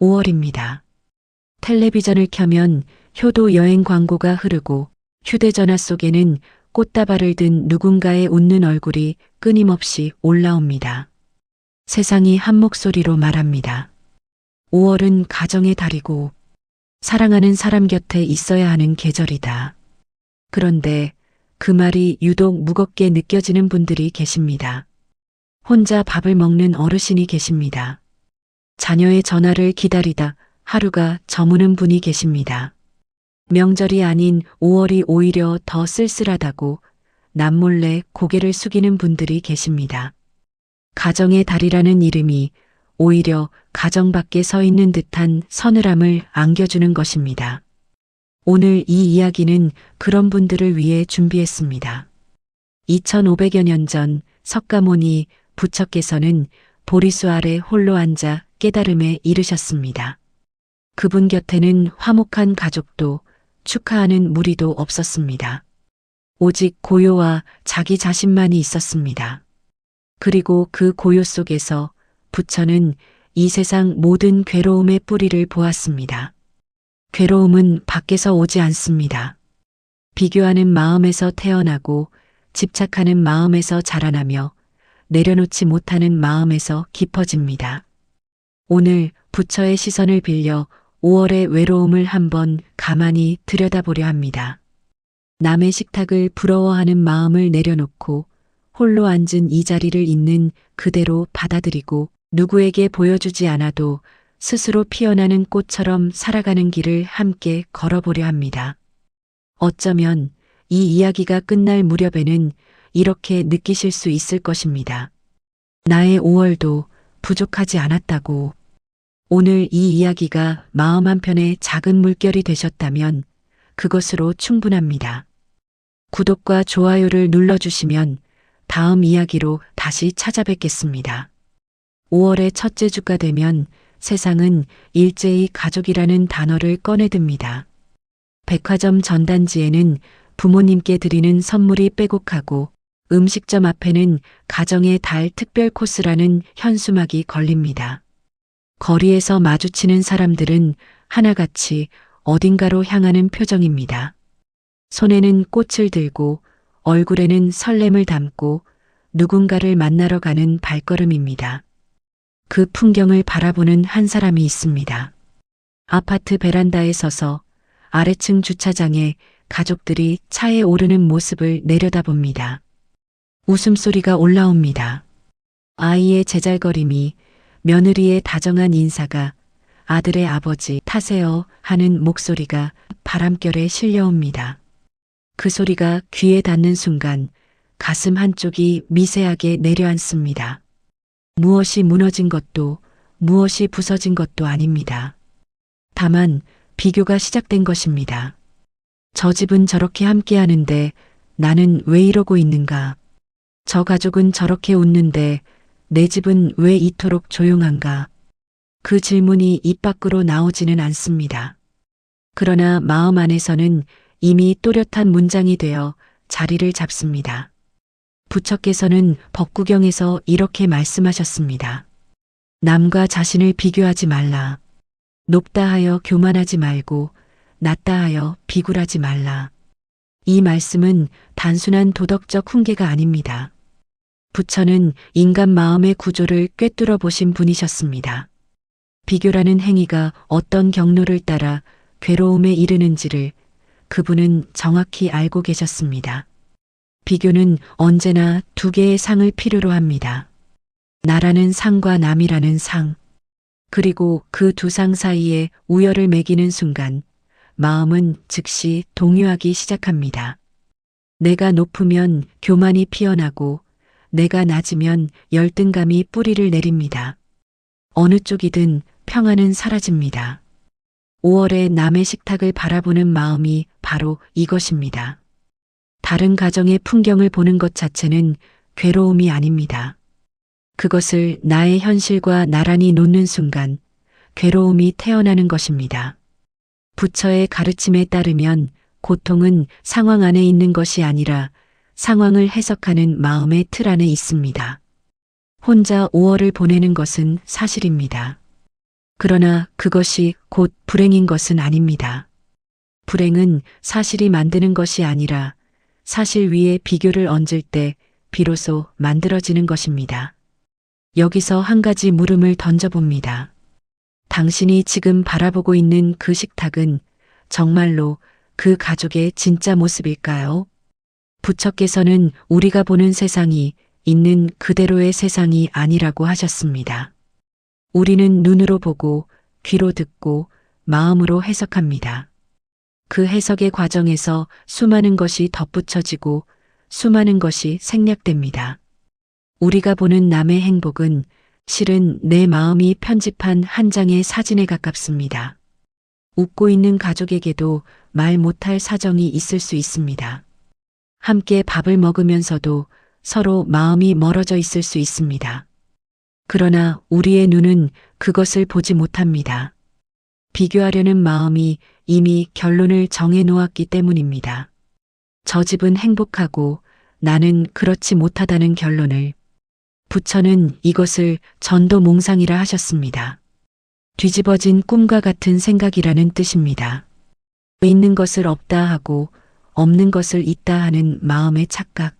5월입니다. 텔레비전을 켜면 효도 여행 광고가 흐르고 휴대전화 속에는 꽃다발을 든 누군가의 웃는 얼굴이 끊임없이 올라옵니다. 세상이 한 목소리로 말합니다. 5월은 가정의 달이고 사랑하는 사람 곁에 있어야 하는 계절이다. 그런데 그 말이 유독 무겁게 느껴지는 분들이 계십니다. 혼자 밥을 먹는 어르신이 계십니다. 자녀의 전화를 기다리다 하루가 저무는 분이 계십니다. 명절이 아닌 5월이 오히려 더 쓸쓸하다고 남몰래 고개를 숙이는 분들이 계십니다. 가정의 달이라는 이름이 오히려 가정 밖에 서 있는 듯한 서늘함을 안겨주는 것입니다. 오늘 이 이야기는 그런 분들을 위해 준비했습니다. 2500여 년 전 석가모니 부처께서는 보리수 아래 홀로 앉아 깨달음에 이르셨습니다. 그분 곁에는 화목한 가족도 축하하는 무리도 없었습니다. 오직 고요와 자기 자신만이 있었습니다. 그리고 그 고요 속에서 부처는 이 세상 모든 괴로움의 뿌리를 보았습니다. 괴로움은 밖에서 오지 않습니다. 비교하는 마음에서 태어나고 집착하는 마음에서 자라나며 내려놓지 못하는 마음에서 깊어집니다. 오늘 부처의 시선을 빌려 5월의 외로움을 한번 가만히 들여다보려 합니다. 남의 식탁을 부러워하는 마음을 내려놓고 홀로 앉은 이 자리를 있는 그대로 받아들이고 누구에게 보여주지 않아도 스스로 피어나는 꽃처럼 살아가는 길을 함께 걸어보려 합니다. 어쩌면 이 이야기가 끝날 무렵에는 이렇게 느끼실 수 있을 것입니다. 나의 5월도 부족하지 않았다고. 오늘 이 이야기가 마음 한편의 작은 물결이 되셨다면 그것으로 충분합니다. 구독과 좋아요를 눌러주시면 다음 이야기로 다시 찾아뵙겠습니다. 5월의 첫째 주가 되면 세상은 일제히 가족이라는 단어를 꺼내듭니다. 백화점 전단지에는 부모님께 드리는 선물이 빼곡하고 음식점 앞에는 가정의 달 특별 코스라는 현수막이 걸립니다. 거리에서 마주치는 사람들은 하나같이 어딘가로 향하는 표정입니다. 손에는 꽃을 들고 얼굴에는 설렘을 담고 누군가를 만나러 가는 발걸음입니다. 그 풍경을 바라보는 한 사람이 있습니다. 아파트 베란다에 서서 아래층 주차장에 가족들이 차에 오르는 모습을 내려다봅니다. 웃음소리가 올라옵니다. 아이의 제잘거림이, 며느리의 다정한 인사가, 아들의 아버지 타세요 하는 목소리가 바람결에 실려옵니다. 그 소리가 귀에 닿는 순간 가슴 한쪽이 미세하게 내려앉습니다. 무엇이 무너진 것도 무엇이 부서진 것도 아닙니다. 다만 비교가 시작된 것입니다. 저 집은 저렇게 함께 하는데 나는 왜 이러고 있는가? 저 가족은 저렇게 웃는데 내 집은 왜 이토록 조용한가? 그 질문이 입 밖으로 나오지는 않습니다. 그러나 마음 안에서는 이미 또렷한 문장이 되어 자리를 잡습니다. 부처께서는 법구경에서 이렇게 말씀하셨습니다. 남과 자신을 비교하지 말라. 높다 하여 교만하지 말고 낮다 하여 비굴하지 말라. 이 말씀은 단순한 도덕적 훈계가 아닙니다. 부처는 인간 마음의 구조를 꿰뚫어 보신 분이셨습니다. 비교라는 행위가 어떤 경로를 따라 괴로움에 이르는지를 그분은 정확히 알고 계셨습니다. 비교는 언제나 두 개의 상을 필요로 합니다. 나라는 상과 남이라는 상. 그리고 그 두 상 사이에 우열을 매기는 순간 마음은 즉시 동요하기 시작합니다. 내가 높으면 교만이 피어나고 내가 낮으면 열등감이 뿌리를 내립니다. 어느 쪽이든 평화는 사라집니다. 5월에 남의 식탁을 바라보는 마음이 바로 이것입니다. 다른 가정의 풍경을 보는 것 자체는 괴로움이 아닙니다. 그것을 나의 현실과 나란히 놓는 순간 괴로움이 태어나는 것입니다. 부처의 가르침에 따르면 고통은 상황 안에 있는 것이 아니라 상황을 해석하는 마음의 틀 안에 있습니다. 혼자 5월을 보내는 것은 사실입니다. 그러나 그것이 곧 불행인 것은 아닙니다. 불행은 사실이 만드는 것이 아니라 사실 위에 비교를 얹을 때 비로소 만들어지는 것입니다. 여기서 한 가지 물음을 던져봅니다. 당신이 지금 바라보고 있는 그 식탁은 정말로 그 가족의 진짜 모습일까요? 부처께서는 우리가 보는 세상이 있는 그대로의 세상이 아니라고 하셨습니다. 우리는 눈으로 보고 귀로 듣고 마음으로 해석합니다. 그 해석의 과정에서 수많은 것이 덧붙여지고 수많은 것이 생략됩니다. 우리가 보는 남의 행복은 실은 내 마음이 편집한 한 장의 사진에 가깝습니다. 웃고 있는 가족에게도 말 못할 사정이 있을 수 있습니다. 함께 밥을 먹으면서도 서로 마음이 멀어져 있을 수 있습니다. 그러나 우리의 눈은 그것을 보지 못합니다. 비교하려는 마음이 이미 결론을 정해 놓았기 때문입니다. 저 집은 행복하고 나는 그렇지 못하다는 결론을. 부처는 이것을 전도몽상이라 하셨습니다. 뒤집어진 꿈과 같은 생각이라는 뜻입니다. 있는 것을 없다 하고 없는 것을 있다 하는 마음의 착각.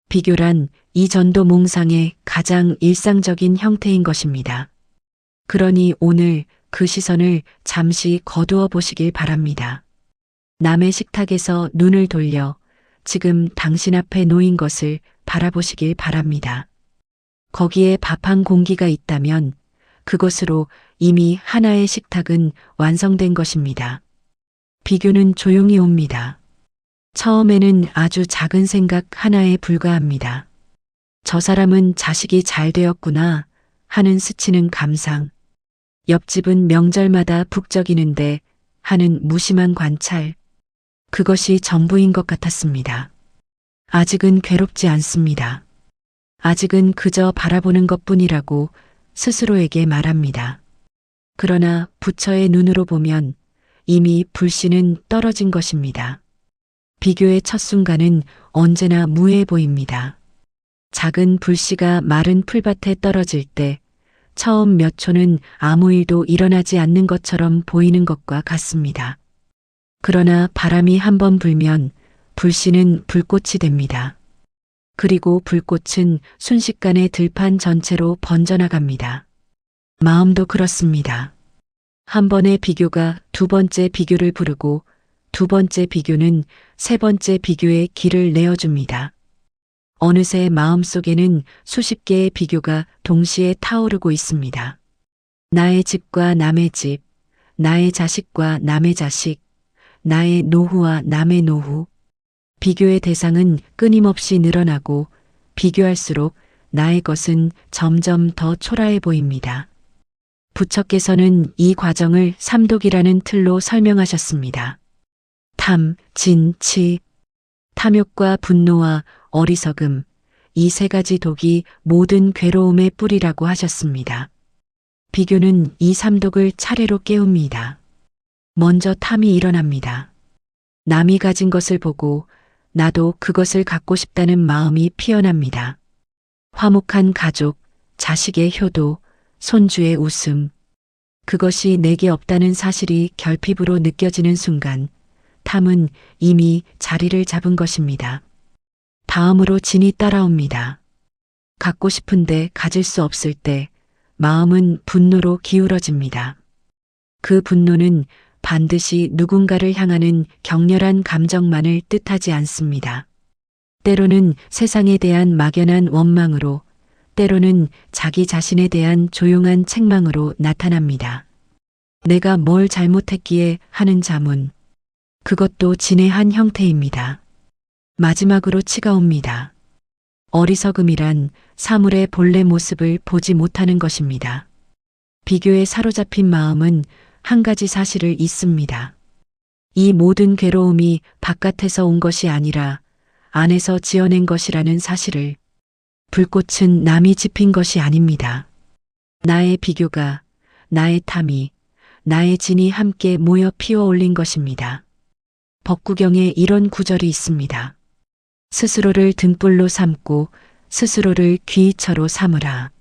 비교란 이 전도몽상의 가장 일상적인 형태인 것입니다. 그러니 오늘 그 시선을 잠시 거두어 보시길 바랍니다. 남의 식탁에서 눈을 돌려 지금 당신 앞에 놓인 것을 바라보시길 바랍니다. 거기에 밥 한 공기가 있다면 그것으로 이미 하나의 식탁은 완성된 것입니다. 비교는 조용히 옵니다. 처음에는 아주 작은 생각 하나에 불과합니다. 저 사람은 자식이 잘 되었구나 하는 스치는 감상. 옆집은 명절마다 북적이는데 하는 무심한 관찰. 그것이 전부인 것 같았습니다. 아직은 괴롭지 않습니다. 아직은 그저 바라보는 것뿐이라고 스스로에게 말합니다. 그러나 부처의 눈으로 보면 이미 불씨는 떨어진 것입니다. 비교의 첫 순간은 언제나 무해해 보입니다. 작은 불씨가 마른 풀밭에 떨어질 때 처음 몇 초는 아무 일도 일어나지 않는 것처럼 보이는 것과 같습니다. 그러나 바람이 한번 불면 불씨는 불꽃이 됩니다. 그리고 불꽃은 순식간에 들판 전체로 번져나갑니다. 마음도 그렇습니다. 한 번의 비교가 두 번째 비교를 부르고 두 번째 비교는 세 번째 비교의 길을 내어줍니다. 어느새 마음속에는 수십 개의 비교가 동시에 타오르고 있습니다. 나의 집과 남의 집, 나의 자식과 남의 자식, 나의 노후와 남의 노후. 비교의 대상은 끊임없이 늘어나고 비교할수록 나의 것은 점점 더 초라해 보입니다. 부처께서는 이 과정을 삼독이라는 틀로 설명하셨습니다. 탐, 진, 치. 탐욕과 분노와 어리석음, 이 세 가지 독이 모든 괴로움의 뿌리라고 하셨습니다. 비교는 이 삼독을 차례로 깨웁니다. 먼저 탐이 일어납니다. 남이 가진 것을 보고 나도 그것을 갖고 싶다는 마음이 피어납니다. 화목한 가족, 자식의 효도, 손주의 웃음. 그것이 내게 없다는 사실이 결핍으로 느껴지는 순간 탐은 이미 자리를 잡은 것입니다. 다음으로 진이 따라옵니다. 갖고 싶은데 가질 수 없을 때 마음은 분노로 기울어집니다. 그 분노는 반드시 누군가를 향하는 격렬한 감정만을 뜻하지 않습니다. 때로는 세상에 대한 막연한 원망으로, 때로는 자기 자신에 대한 조용한 책망으로 나타납니다. 내가 뭘 잘못했기에 하는 자문. 그것도 진의 한 형태입니다. 마지막으로 치가 옵니다. 어리석음이란 사물의 본래 모습을 보지 못하는 것입니다. 비교에 사로잡힌 마음은 한 가지 사실을 잊습니다. 이 모든 괴로움이 바깥에서 온 것이 아니라 안에서 지어낸 것이라는 사실을. 불꽃은 남이 지핀 것이 아닙니다. 나의 비교가, 나의 탐이, 나의 진이 함께 모여 피워 올린 것입니다. 법구경에 이런 구절이 있습니다. 스스로를 등불로 삼고 스스로를 귀처로 삼으라.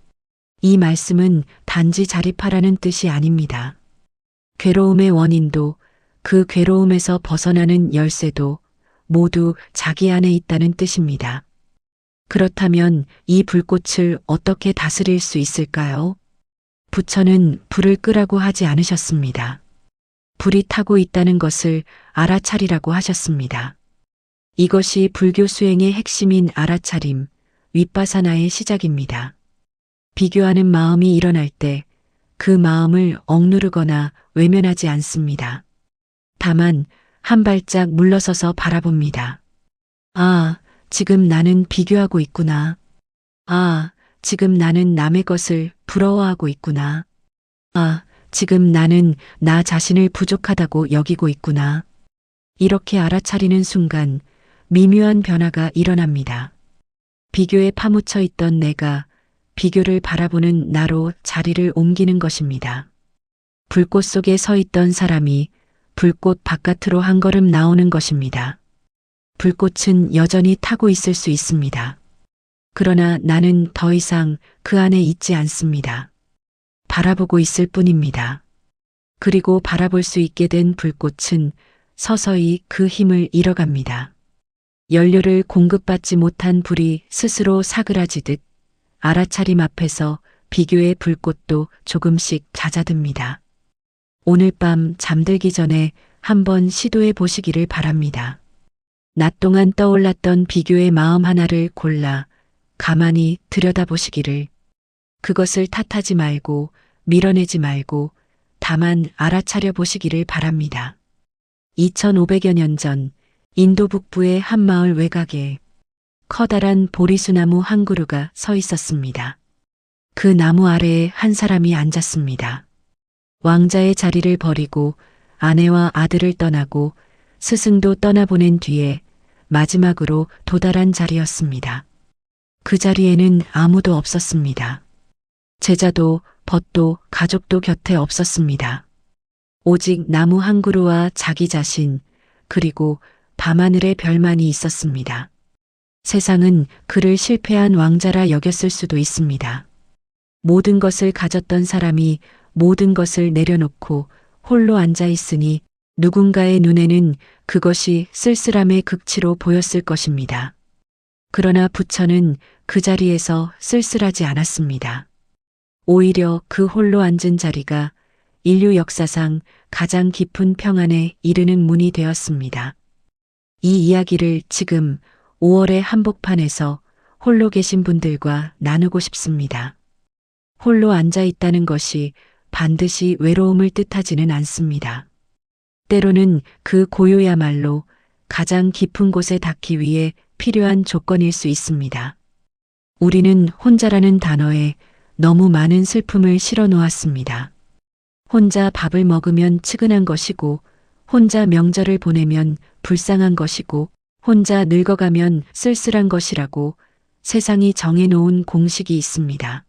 이 말씀은 단지 자립하라는 뜻이 아닙니다. 괴로움의 원인도 그 괴로움에서 벗어나는 열쇠도 모두 자기 안에 있다는 뜻입니다. 그렇다면 이 불꽃을 어떻게 다스릴 수 있을까요? 부처는 불을 끄라고 하지 않으셨습니다. 불이 타고 있다는 것을 알아차리라고 하셨습니다. 이것이 불교 수행의 핵심인 알아차림, 윗바사나의 시작입니다. 비교하는 마음이 일어날 때 그 마음을 억누르거나 외면하지 않습니다. 다만 한 발짝 물러서서 바라봅니다. 아, 지금 나는 비교하고 있구나. 아, 지금 나는 남의 것을 부러워하고 있구나. 아, 지금 나는 나 자신을 부족하다고 여기고 있구나. 이렇게 알아차리는 순간 미묘한 변화가 일어납니다. 비교에 파묻혀 있던 내가 비교를 바라보는 나로 자리를 옮기는 것입니다. 불꽃 속에 서 있던 사람이 불꽃 바깥으로 한 걸음 나오는 것입니다. 불꽃은 여전히 타고 있을 수 있습니다. 그러나 나는 더 이상 그 안에 있지 않습니다. 바라보고 있을 뿐입니다. 그리고 바라볼 수 있게 된 불꽃은 서서히 그 힘을 잃어갑니다. 연료를 공급받지 못한 불이 스스로 사그라지듯 알아차림 앞에서 비교의 불꽃도 조금씩 잦아듭니다. 오늘 밤 잠들기 전에 한번 시도해 보시기를 바랍니다. 낮 동안 떠올랐던 비교의 마음 하나를 골라 가만히 들여다보시기를. 그것을 탓하지 말고 밀어내지 말고 다만 알아차려 보시기를 바랍니다. 2500여 년 전 인도 북부의 한 마을 외곽에 커다란 보리수나무 한 그루가 서 있었습니다. 그 나무 아래에 한 사람이 앉았습니다. 왕자의 자리를 버리고 아내와 아들을 떠나고 스승도 떠나보낸 뒤에 마지막으로 도달한 자리였습니다. 그 자리에는 아무도 없었습니다. 제자도 벗도 가족도 곁에 없었습니다. 오직 나무 한 그루와 자기 자신 그리고 밤하늘의 별만이 있었습니다. 세상은 그를 실패한 왕자라 여겼을 수도 있습니다. 모든 것을 가졌던 사람이 모든 것을 내려놓고 홀로 앉아 있으니 누군가의 눈에는 그것이 쓸쓸함의 극치로 보였을 것입니다. 그러나 부처는 그 자리에서 쓸쓸하지 않았습니다. 오히려 그 홀로 앉은 자리가 인류 역사상 가장 깊은 평안에 이르는 문이 되었습니다. 이 이야기를 지금 5월의 한복판에서 홀로 계신 분들과 나누고 싶습니다. 홀로 앉아 있다는 것이 반드시 외로움을 뜻하지는 않습니다. 때로는 그 고요야말로 가장 깊은 곳에 닿기 위해 필요한 조건일 수 있습니다. 우리는 혼자라는 단어에 너무 많은 슬픔을 실어 놓았습니다. 혼자 밥을 먹으면 측은한 것이고, 혼자 명절을 보내면 불쌍한 것이고, 혼자 늙어가면 쓸쓸한 것이라고 세상이 정해놓은 공식이 있습니다.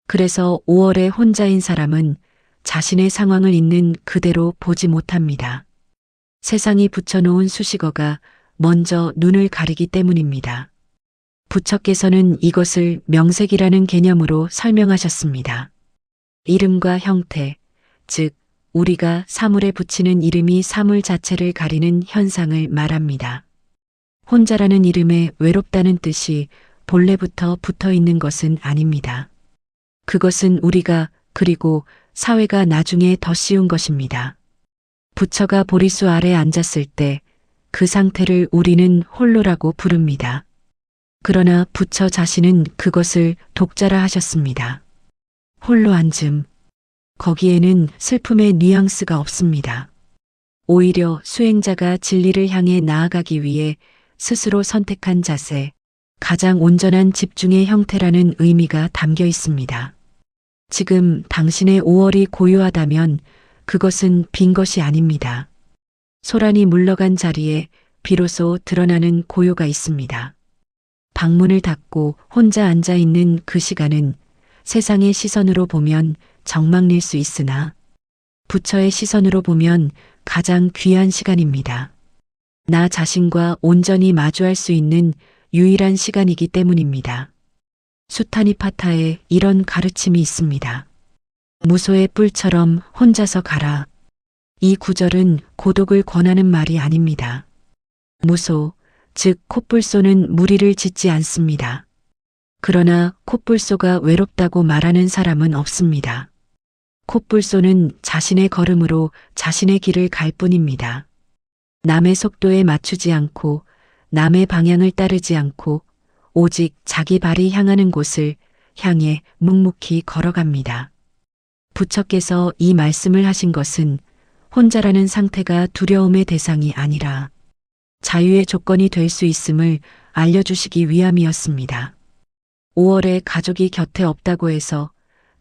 그래서 5월에 혼자인 사람은 자신의 상황을 있는 그대로 보지 못합니다. 세상이 붙여놓은 수식어가 먼저 눈을 가리기 때문입니다. 부처께서는 이것을 명색이라는 개념으로 설명하셨습니다. 이름과 형태, 즉 우리가 사물에 붙이는 이름이 사물 자체를 가리는 현상을 말합니다. 혼자라는 이름에 외롭다는 뜻이 본래부터 붙어 있는 것은 아닙니다. 그것은 우리가 그리고 사회가 나중에 더 씌운 것입니다. 부처가 보리수 아래 앉았을 때 그 상태를 우리는 홀로라고 부릅니다. 그러나 부처 자신은 그것을 독자라 하셨습니다. 홀로 앉음. 거기에는 슬픔의 뉘앙스가 없습니다. 오히려 수행자가 진리를 향해 나아가기 위해 스스로 선택한 자세, 가장 온전한 집중의 형태라는 의미가 담겨 있습니다. 지금 당신의 5월이 고요하다면 그것은 빈 것이 아닙니다. 소란이 물러간 자리에 비로소 드러나는 고요가 있습니다. 방문을 닫고 혼자 앉아 있는 그 시간은 세상의 시선으로 보면 정막릴 수 있으나 부처의 시선으로 보면 가장 귀한 시간입니다. 나 자신과 온전히 마주할 수 있는 유일한 시간이기 때문입니다. 수타니파타에 이런 가르침이 있습니다. 무소의 뿔처럼 혼자서 가라. 이 구절은 고독을 권하는 말이 아닙니다. 무소, 즉 콧불소는 무리를 짓지 않습니다. 그러나 콧불소가 외롭다고 말하는 사람은 없습니다. 콧불소는 자신의 걸음으로 자신의 길을 갈 뿐입니다. 남의 속도에 맞추지 않고 남의 방향을 따르지 않고 오직 자기 발이 향하는 곳을 향해 묵묵히 걸어갑니다. 부처께서 이 말씀을 하신 것은 혼자라는 상태가 두려움의 대상이 아니라 자유의 조건이 될 수 있음을 알려주시기 위함이었습니다. 5월에 가족이 곁에 없다고 해서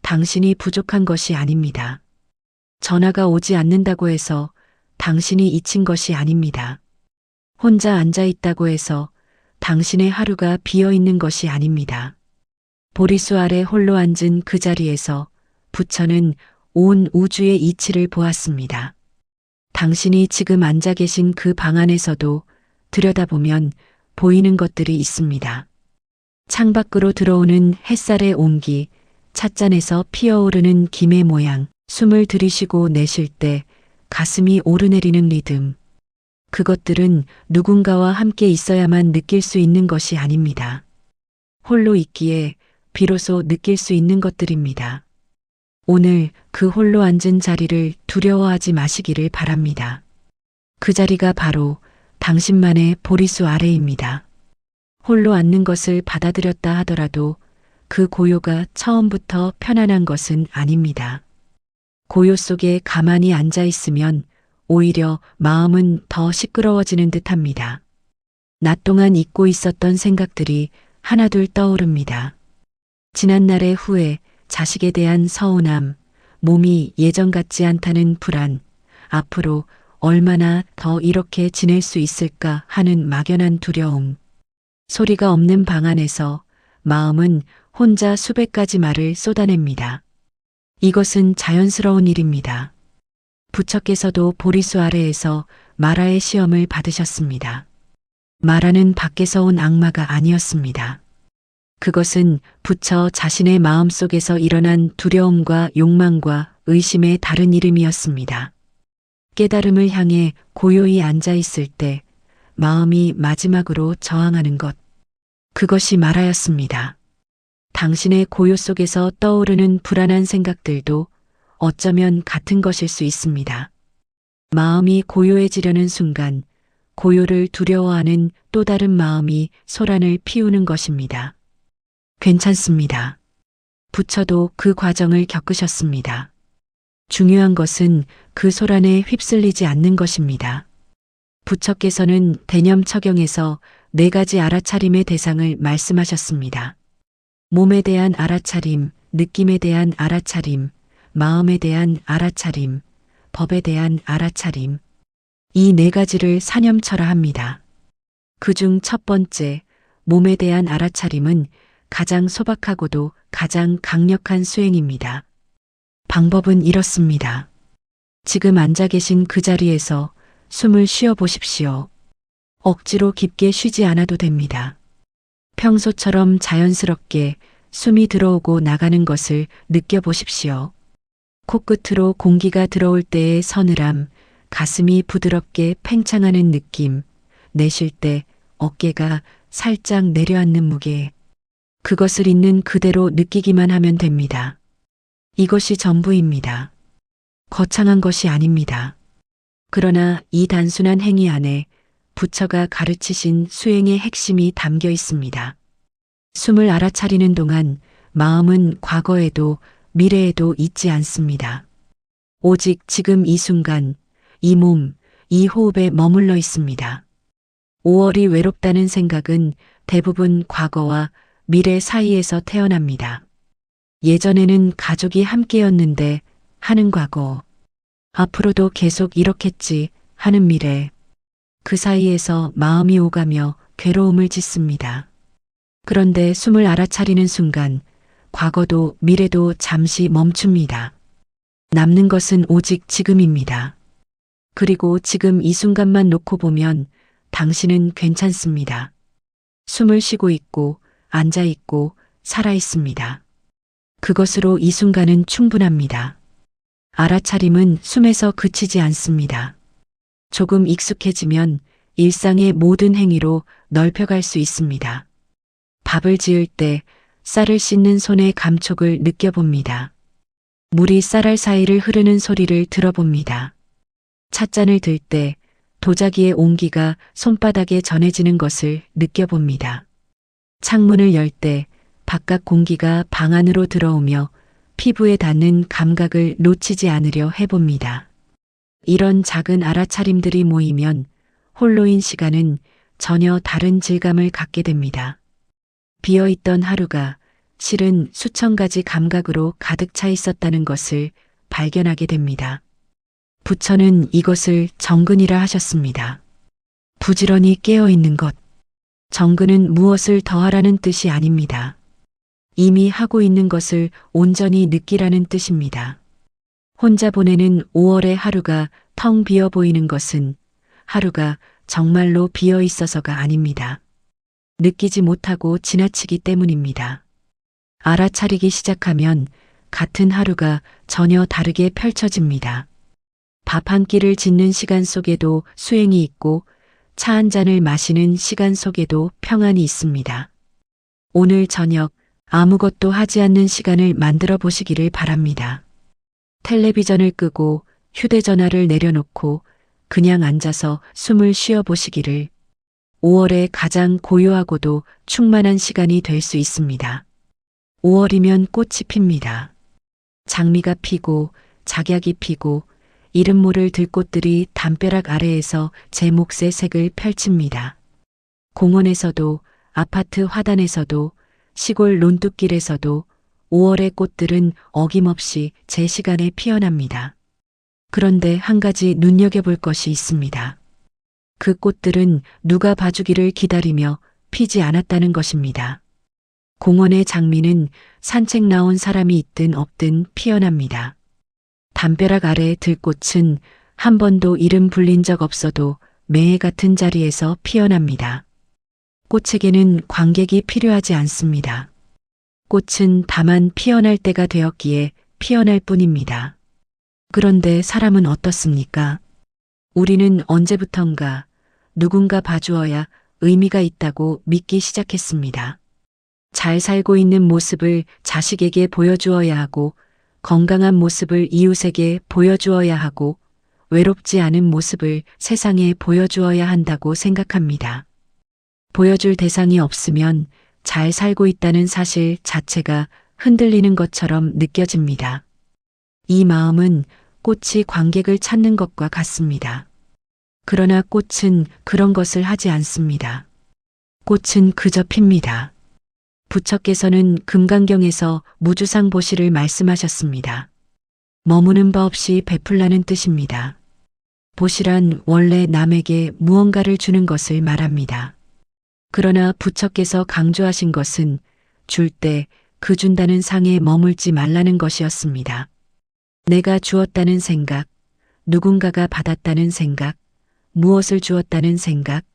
당신이 부족한 것이 아닙니다. 전화가 오지 않는다고 해서 당신이 잊힌 것이 아닙니다. 혼자 앉아 있다고 해서 당신의 하루가 비어 있는 것이 아닙니다. 보리수 아래 홀로 앉은 그 자리에서 부처는 온 우주의 이치를 보았습니다. 당신이 지금 앉아 계신 그 방 안에서도 들여다보면 보이는 것들이 있습니다. 창밖으로 들어오는 햇살의 온기, 찻잔에서 피어오르는 김의 모양, 숨을 들이쉬고 내쉴 때 가슴이 오르내리는 리듬. 그것들은 누군가와 함께 있어야만 느낄 수 있는 것이 아닙니다. 홀로 있기에 비로소 느낄 수 있는 것들입니다. 오늘 그 홀로 앉은 자리를 두려워하지 마시기를 바랍니다. 그 자리가 바로 당신만의 보리수 아래입니다. 홀로 앉는 것을 받아들였다 하더라도 그 고요가 처음부터 편안한 것은 아닙니다. 고요 속에 가만히 앉아 있으면 오히려 마음은 더 시끄러워지는 듯합니다. 낮 동안 잊고 있었던 생각들이 하나둘 떠오릅니다. 지난날의 후회, 자식에 대한 서운함, 몸이 예전 같지 않다는 불안, 앞으로 얼마나 더 이렇게 지낼 수 있을까 하는 막연한 두려움. 소리가 없는 방 안에서 마음은 혼자 수백 가지 말을 쏟아냅니다. 이것은 자연스러운 일입니다. 부처께서도 보리수 아래에서 마라의 시험을 받으셨습니다. 마라는 밖에서 온 악마가 아니었습니다. 그것은 부처 자신의 마음 속에서 일어난 두려움과 욕망과 의심의 다른 이름이었습니다. 깨달음을 향해 고요히 앉아 있을 때 마음이 마지막으로 저항하는 것. 그것이 마라였습니다. 당신의 고요 속에서 떠오르는 불안한 생각들도 어쩌면 같은 것일 수 있습니다. 마음이 고요해지려는 순간 고요를 두려워하는 또 다른 마음이 소란을 피우는 것입니다. 괜찮습니다. 부처도 그 과정을 겪으셨습니다. 중요한 것은 그 소란에 휩쓸리지 않는 것입니다. 부처께서는 대념처경에서 4가지 알아차림의 대상을 말씀하셨습니다. 몸에 대한 알아차림, 느낌에 대한 알아차림, 마음에 대한 알아차림, 법에 대한 알아차림. 이 4가지를 사념처라 합니다. 그중 첫 번째, 몸에 대한 알아차림은 가장 소박하고도 가장 강력한 수행입니다. 방법은 이렇습니다. 지금 앉아 계신 그 자리에서 숨을 쉬어 보십시오. 억지로 깊게 쉬지 않아도 됩니다. 평소처럼 자연스럽게 숨이 들어오고 나가는 것을 느껴보십시오. 코끝으로 공기가 들어올 때의 서늘함, 가슴이 부드럽게 팽창하는 느낌, 내쉴 때 어깨가 살짝 내려앉는 무게, 그것을 있는 그대로 느끼기만 하면 됩니다. 이것이 전부입니다. 거창한 것이 아닙니다. 그러나 이 단순한 행위 안에 부처가 가르치신 수행의 핵심이 담겨 있습니다. 숨을 알아차리는 동안 마음은 과거에도 미래에도 있지 않습니다. 오직 지금 이 순간, 이 몸, 이 호흡에 머물러 있습니다. 5월이 외롭다는 생각은 대부분 과거와 미래 사이에서 태어납니다. 예전에는 가족이 함께였는데 하는 과거, 앞으로도 계속 이렇겠지 하는 미래, 그 사이에서 마음이 오가며 괴로움을 짓습니다. 그런데 숨을 알아차리는 순간 과거도 미래도 잠시 멈춥니다. 남는 것은 오직 지금입니다. 그리고 지금 이 순간만 놓고 보면 당신은 괜찮습니다. 숨을 쉬고 있고 앉아 있고 살아있습니다. 그것으로 이 순간은 충분합니다. 알아차림은 숨에서 그치지 않습니다. 조금 익숙해지면 일상의 모든 행위로 넓혀갈 수 있습니다. 밥을 지을 때 쌀을 씻는 손의 감촉을 느껴봅니다. 물이 쌀알 사이를 흐르는 소리를 들어봅니다. 찻잔을 들 때 도자기의 온기가 손바닥에 전해지는 것을 느껴봅니다. 창문을 열 때 바깥 공기가 방 안으로 들어오며 피부에 닿는 감각을 놓치지 않으려 해봅니다. 이런 작은 알아차림들이 모이면 홀로인 시간은 전혀 다른 질감을 갖게 됩니다. 비어있던 하루가 실은 수천 가지 감각으로 가득 차 있었다는 것을 발견하게 됩니다. 부처는 이것을 정근이라 하셨습니다. 부지런히 깨어있는 것. 정근은 무엇을 더하라는 뜻이 아닙니다. 이미 하고 있는 것을 온전히 느끼라는 뜻입니다. 혼자 보내는 5월의 하루가 텅 비어 보이는 것은 하루가 정말로 비어 있어서가 아닙니다. 느끼지 못하고 지나치기 때문입니다. 알아차리기 시작하면 같은 하루가 전혀 다르게 펼쳐집니다. 밥 한 끼를 짓는 시간 속에도 수행이 있고 차 한 잔을 마시는 시간 속에도 평안이 있습니다. 오늘 저녁 아무것도 하지 않는 시간을 만들어 보시기를 바랍니다. 텔레비전을 끄고 휴대전화를 내려놓고 그냥 앉아서 숨을 쉬어 보시기를 5월의 가장 고요하고도 충만한 시간이 될 수 있습니다. 5월이면 꽃이 핍니다. 장미가 피고 작약이 피고 이름 모를 들꽃들이 담벼락 아래에서 제 몫의 색을 펼칩니다. 공원에서도 아파트 화단에서도 시골 논뚝길에서도 5월의 꽃들은 어김없이 제 시간에 피어납니다. 그런데 한 가지 눈여겨볼 것이 있습니다. 그 꽃들은 누가 봐주기를 기다리며 피지 않았다는 것입니다. 공원의 장미는 산책 나온 사람이 있든 없든 피어납니다. 담벼락 아래 들꽃은 한 번도 이름 불린 적 없어도 매해 같은 자리에서 피어납니다. 꽃에게는 관객이 필요하지 않습니다. 꽃은 다만 피어날 때가 되었기에 피어날 뿐입니다. 그런데 사람은 어떻습니까? 우리는 언제부턴가 누군가 봐주어야 의미가 있다고 믿기 시작했습니다. 잘 살고 있는 모습을 자식에게 보여주어야 하고 건강한 모습을 이웃에게 보여주어야 하고 외롭지 않은 모습을 세상에 보여주어야 한다고 생각합니다. 보여줄 대상이 없으면 잘 살고 있다는 사실 자체가 흔들리는 것처럼 느껴집니다. 이 마음은 꽃이 관객을 찾는 것과 같습니다. 그러나 꽃은 그런 것을 하지 않습니다. 꽃은 그저 핍니다. 부처께서는 금강경에서 무주상보시를 말씀하셨습니다. 머무는 바 없이 베풀라는 뜻입니다. 보시란 원래 남에게 무언가를 주는 것을 말합니다. 그러나 부처께서 강조하신 것은 줄 때 그 준다는 상에 머물지 말라는 것이었습니다. 내가 주었다는 생각, 누군가가 받았다는 생각, 무엇을 주었다는 생각,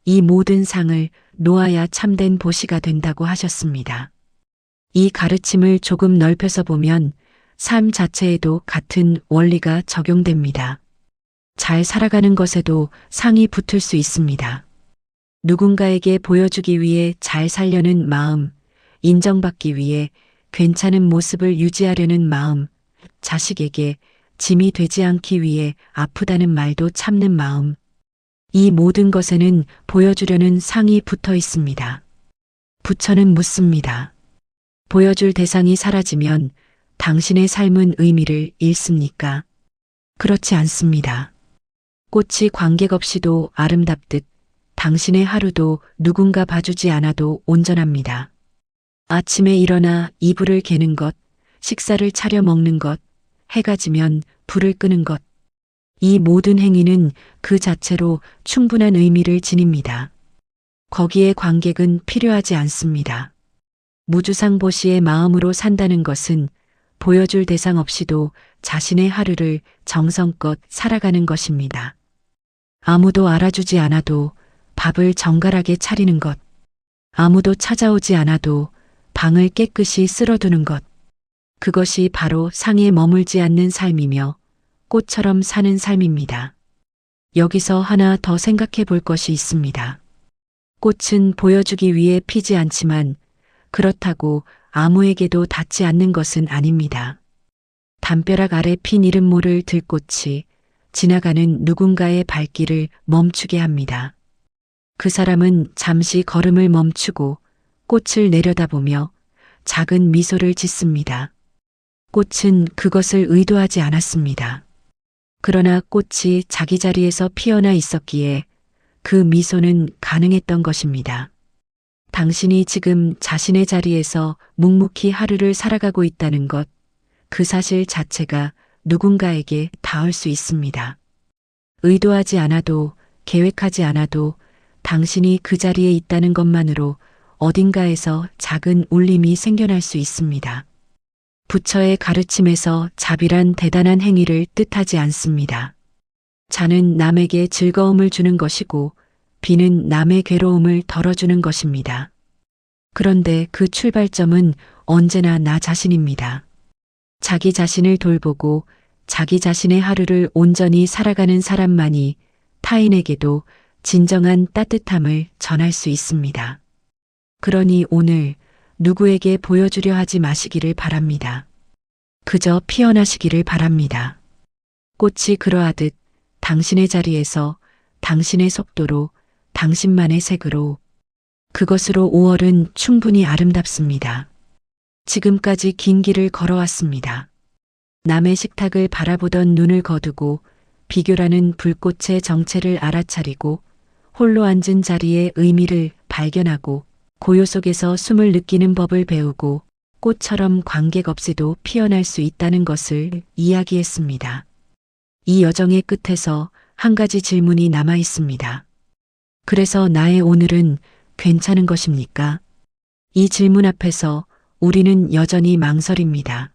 이 모든 상을 놓아야 참된 보시가 된다고 하셨습니다. 이 가르침을 조금 넓혀서 보면 삶 자체에도 같은 원리가 적용됩니다. 잘 살아가는 것에도 상이 붙을 수 있습니다. 누군가에게 보여주기 위해 잘 살려는 마음, 인정받기 위해 괜찮은 모습을 유지하려는 마음, 자식에게 짐이 되지 않기 위해 아프다는 말도 참는 마음, 이 모든 것에는 보여주려는 상이 붙어 있습니다. 부처는 묻습니다. 보여줄 대상이 사라지면 당신의 삶은 의미를 잃습니까? 그렇지 않습니다. 꽃이 관객 없이도 아름답듯 당신의 하루도 누군가 봐주지 않아도 온전합니다. 아침에 일어나 이불을 개는 것, 식사를 차려 먹는 것, 해가 지면 불을 끄는 것, 이 모든 행위는 그 자체로 충분한 의미를 지닙니다. 거기에 관객은 필요하지 않습니다. 무주상보시의 마음으로 산다는 것은 보여줄 대상 없이도 자신의 하루를 정성껏 살아가는 것입니다. 아무도 알아주지 않아도 밥을 정갈하게 차리는 것, 아무도 찾아오지 않아도 방을 깨끗이 쓸어두는 것. 그것이 바로 상에 머물지 않는 삶이며 꽃처럼 사는 삶입니다. 여기서 하나 더 생각해 볼 것이 있습니다. 꽃은 보여주기 위해 피지 않지만 그렇다고 아무에게도 닿지 않는 것은 아닙니다. 담벼락 아래 핀 이름 모를 들꽃이 지나가는 누군가의 발길을 멈추게 합니다. 그 사람은 잠시 걸음을 멈추고 꽃을 내려다보며 작은 미소를 짓습니다. 꽃은 그것을 의도하지 않았습니다. 그러나 꽃이 자기 자리에서 피어나 있었기에 그 미소는 가능했던 것입니다. 당신이 지금 자신의 자리에서 묵묵히 하루를 살아가고 있다는 것, 그 사실 자체가 누군가에게 닿을 수 있습니다. 의도하지 않아도, 계획하지 않아도 당신이 그 자리에 있다는 것만으로 어딘가에서 작은 울림이 생겨날 수 있습니다. 부처의 가르침에서 자비란 대단한 행위를 뜻하지 않습니다. 자는 남에게 즐거움을 주는 것이고 비는 남의 괴로움을 덜어주는 것입니다. 그런데 그 출발점은 언제나 나 자신입니다. 자기 자신을 돌보고 자기 자신의 하루를 온전히 살아가는 사람만이 타인에게도 진정한 따뜻함을 전할 수 있습니다. 그러니 오늘 누구에게 보여주려 하지 마시기를 바랍니다. 그저 피어나시기를 바랍니다. 꽃이 그러하듯 당신의 자리에서 당신의 속도로 당신만의 색으로 그것으로 5월은 충분히 아름답습니다. 지금까지 긴 길을 걸어왔습니다. 남의 식탁을 바라보던 눈을 거두고 비교라는 불꽃의 정체를 알아차리고 홀로 앉은 자리의 의미를 발견하고 고요 속에서 숨을 느끼는 법을 배우고 꽃처럼 관객 없이도 피어날 수 있다는 것을 이야기했습니다. 이 여정의 끝에서 한 가지 질문이 남아 있습니다. 그래서 나의 오늘은 괜찮은 것입니까? 이 질문 앞에서 우리는 여전히 망설입니다.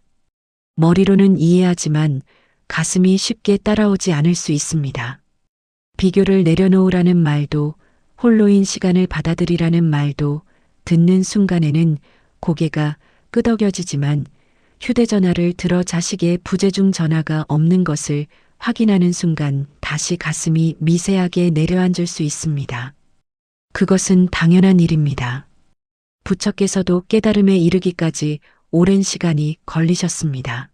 머리로는 이해하지만 가슴이 쉽게 따라오지 않을 수 있습니다. 비교를 내려놓으라는 말도 홀로인 시간을 받아들이라는 말도 듣는 순간에는 고개가 끄덕여지지만 휴대전화를 들어 자식의 부재중 전화가 없는 것을 확인하는 순간 다시 가슴이 미세하게 내려앉을 수 있습니다. 그것은 당연한 일입니다. 부처께서도 깨달음에 이르기까지 오랜 시간이 걸리셨습니다.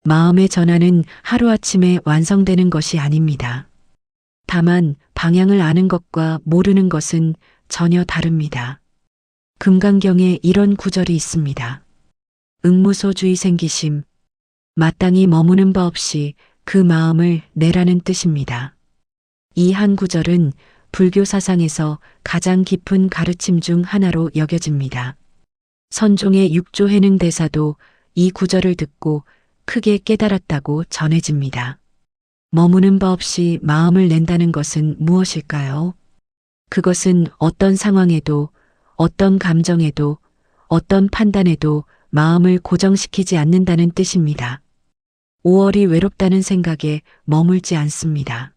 마음의 전환은 하루아침에 완성되는 것이 아닙니다. 다만 방향을 아는 것과 모르는 것은 전혀 다릅니다. 금강경에 이런 구절이 있습니다. 응무소주의 생기심, 마땅히 머무는 바 없이 그 마음을 내라는 뜻입니다. 이 한 구절은 불교 사상에서 가장 깊은 가르침 중 하나로 여겨집니다. 선종의 육조해능 대사도 이 구절을 듣고 크게 깨달았다고 전해집니다. 머무는 바 없이 마음을 낸다는 것은 무엇일까요? 그것은 어떤 상황에도, 어떤 감정에도, 어떤 판단에도 마음을 고정시키지 않는다는 뜻입니다. 5월이 외롭다는 생각에 머물지 않습니다.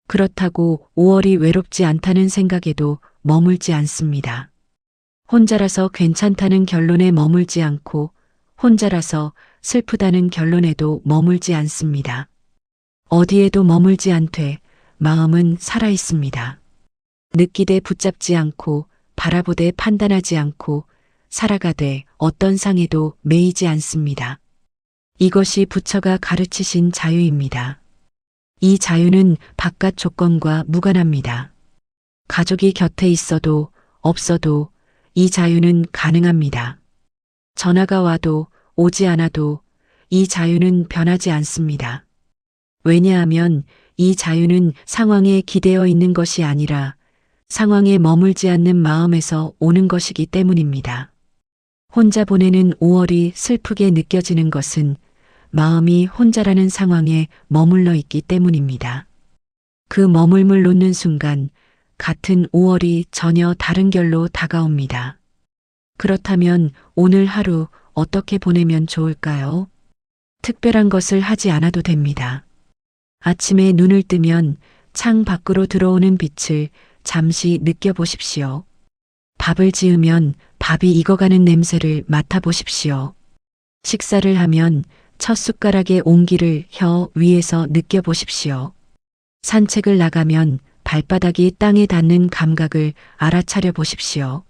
그렇다고 5월이 외롭지 않다는 생각에도 머물지 않습니다. 혼자라서 괜찮다는 결론에 머물지 않고 혼자라서 슬프다는 결론에도 머물지 않습니다. 어디에도 머물지 않되 마음은 살아 있습니다. 느끼되 붙잡지 않고 바라보되 판단하지 않고 살아가되 어떤 상에도 매이지 않습니다. 이것이 부처가 가르치신 자유입니다. 이 자유는 바깥 조건과 무관합니다. 가족이 곁에 있어도 없어도 이 자유는 가능합니다. 전화가 와도 오지 않아도 이 자유는 변하지 않습니다. 왜냐하면 이 자유는 상황에 기대어 있는 것이 아니라 상황에 머물지 않는 마음에서 오는 것이기 때문입니다. 혼자 보내는 5월이 슬프게 느껴지는 것은 마음이 혼자라는 상황에 머물러 있기 때문입니다. 그 머물물 놓는 순간 같은 5월이 전혀 다른 결로 다가옵니다. 그렇다면 오늘 하루 어떻게 보내면 좋을까요? 특별한 것을 하지 않아도 됩니다. 아침에 눈을 뜨면 창 밖으로 들어오는 빛을 잠시 느껴보십시오. 밥을 지으면 밥이 익어가는 냄새를 맡아보십시오. 식사를 하면 첫 숟가락의 온기를 혀 위에서 느껴보십시오. 산책을 나가면 발바닥이 땅에 닿는 감각을 알아차려 보십시오.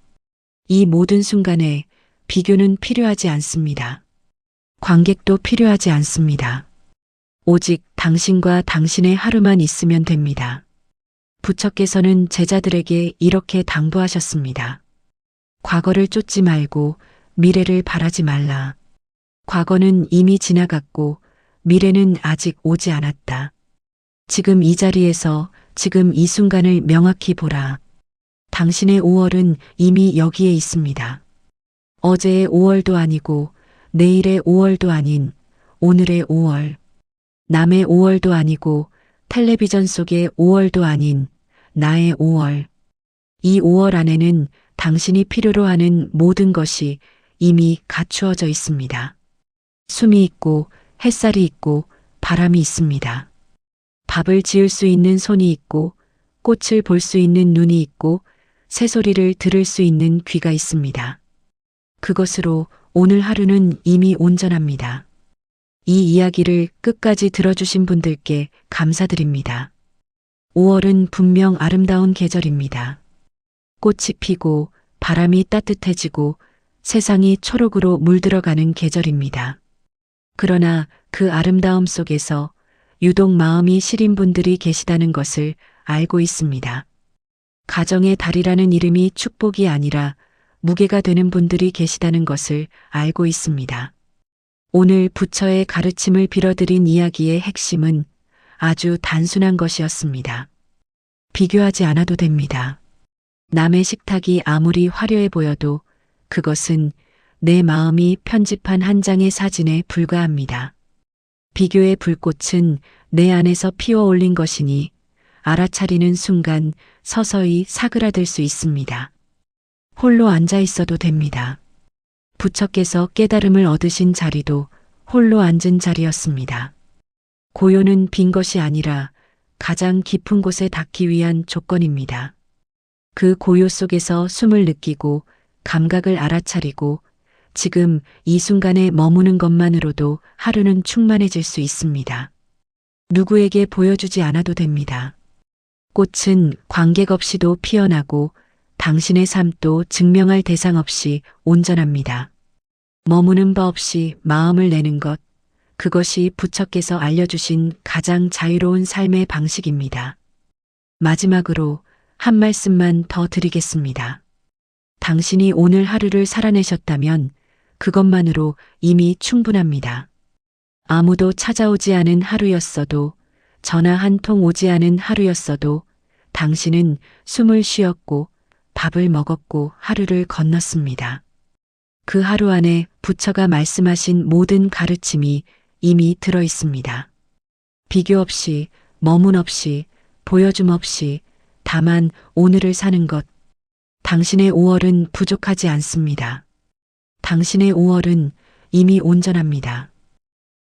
이 모든 순간에 비교는 필요하지 않습니다. 관객도 필요하지 않습니다. 오직 당신과 당신의 하루만 있으면 됩니다. 부처께서는 제자들에게 이렇게 당부하셨습니다. 과거를 쫓지 말고 미래를 바라지 말라. 과거는 이미 지나갔고 미래는 아직 오지 않았다. 지금 이 자리에서 지금 이 순간을 명확히 보라. 당신의 5월은 이미 여기에 있습니다. 어제의 5월도 아니고 내일의 5월도 아닌 오늘의 5월. 남의 5월도 아니고 텔레비전 속의 5월도 아닌 나의 5월. 이 5월 안에는 당신이 필요로 하는 모든 것이 이미 갖추어져 있습니다. 숨이 있고 햇살이 있고 바람이 있습니다. 밥을 지을 수 있는 손이 있고 꽃을 볼 수 있는 눈이 있고 새소리를 들을 수 있는 귀가 있습니다. 그것으로 오늘 하루는 이미 온전합니다. 이 이야기를 끝까지 들어주신 분들께 감사드립니다. 5월은 분명 아름다운 계절입니다. 꽃이 피고 바람이 따뜻해지고 세상이 초록으로 물들어가는 계절입니다. 그러나 그 아름다움 속에서 유독 마음이 시린 분들이 계시다는 것을 알고 있습니다. 가정의 달이라는 이름이 축복이 아니라 무게가 되는 분들이 계시다는 것을 알고 있습니다. 오늘 부처의 가르침을 빌어드린 이야기의 핵심은 아주 단순한 것이었습니다. 비교하지 않아도 됩니다. 남의 식탁이 아무리 화려해 보여도 그것은 내 마음이 편집한 한 장의 사진에 불과합니다. 비교의 불꽃은 내 안에서 피어올린 것이니 알아차리는 순간 서서히 사그라들 수 있습니다. 홀로 앉아 있어도 됩니다. 부처께서 깨달음을 얻으신 자리도 홀로 앉은 자리였습니다. 고요는 빈 것이 아니라 가장 깊은 곳에 닿기 위한 조건입니다. 그 고요 속에서 숨을 느끼고 감각을 알아차리고 지금 이 순간에 머무는 것만으로도 하루는 충만해질 수 있습니다. 누구에게 보여주지 않아도 됩니다. 꽃은 관객 없이도 피어나고 당신의 삶도 증명할 대상 없이 온전합니다. 머무는 바 없이 마음을 내는 것, 그것이 부처께서 알려주신 가장 자유로운 삶의 방식입니다. 마지막으로 한 말씀만 더 드리겠습니다. 당신이 오늘 하루를 살아내셨다면 그것만으로 이미 충분합니다. 아무도 찾아오지 않은 하루였어도 전화 한 통 오지 않은 하루였어도 당신은 숨을 쉬었고 밥을 먹었고 하루를 건넜습니다. 그 하루 안에 부처가 말씀하신 모든 가르침이 이미 들어 있습니다. 비교 없이, 머문 없이, 보여줌 없이 다만 오늘을 사는 것. 당신의 5월은 부족하지 않습니다. 당신의 5월은 이미 온전합니다.